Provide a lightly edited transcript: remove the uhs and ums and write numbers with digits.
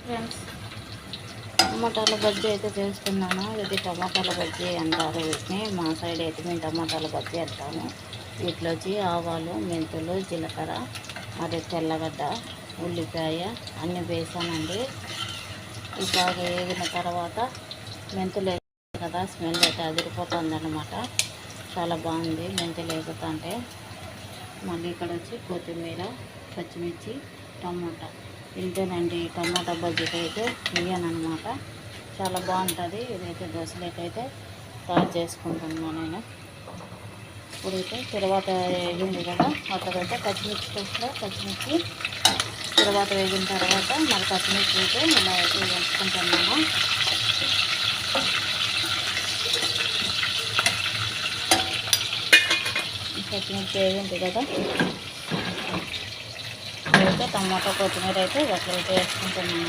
Friends, టమాటాల bajji అయితే చేస్తున్నాను. ఇది టమాటాల బజ్జీ అంటారు వీటిని. మా సైడ్ అయితే మేము టమాటాల బజ్జీ అంటాము. వీటిలోకి ఆవాలు, మెంతులు, జీలకర్ర, మరి తెల్లగడ్డ, ఉల్లిపాయ అన్నీ వేసానండి. ఈ బాగా వేగిన తర్వాత మెంతులు వేసాను కదా, స్మెల్ అయితే అదిరిపోతుంది అన్నమాట. చాలా బాగుంది మెంతులు వేగుతుంటే. మళ్ళీ ఇక్కడ వచ్చి కొత్తిమీర, పచ్చిమిర్చి, టమాటా ఇంతేనండి. టమాటా బజ్జీకి అయితే వేయనమాట. చాలా బాగుంటుంది. ఇదైతే దోశలకైతే తయారు చేసుకుంటున్నాను నేను. ఇప్పుడైతే తర్వాత వేగింది కదా, అక్కడైతే పచ్చిమిర్చి పచ్చిమిర్చి తర్వాత వేగిన తర్వాత మరి పచ్చిమిర్చి అయితే ఇలా అయితే వేసుకుంటున్నాను. పచ్చిమిర్చి వేగింది కదా, అయితే టమాటా కొత్తిమీర అయితే అట్లయితే వేసుకుంటున్నాను.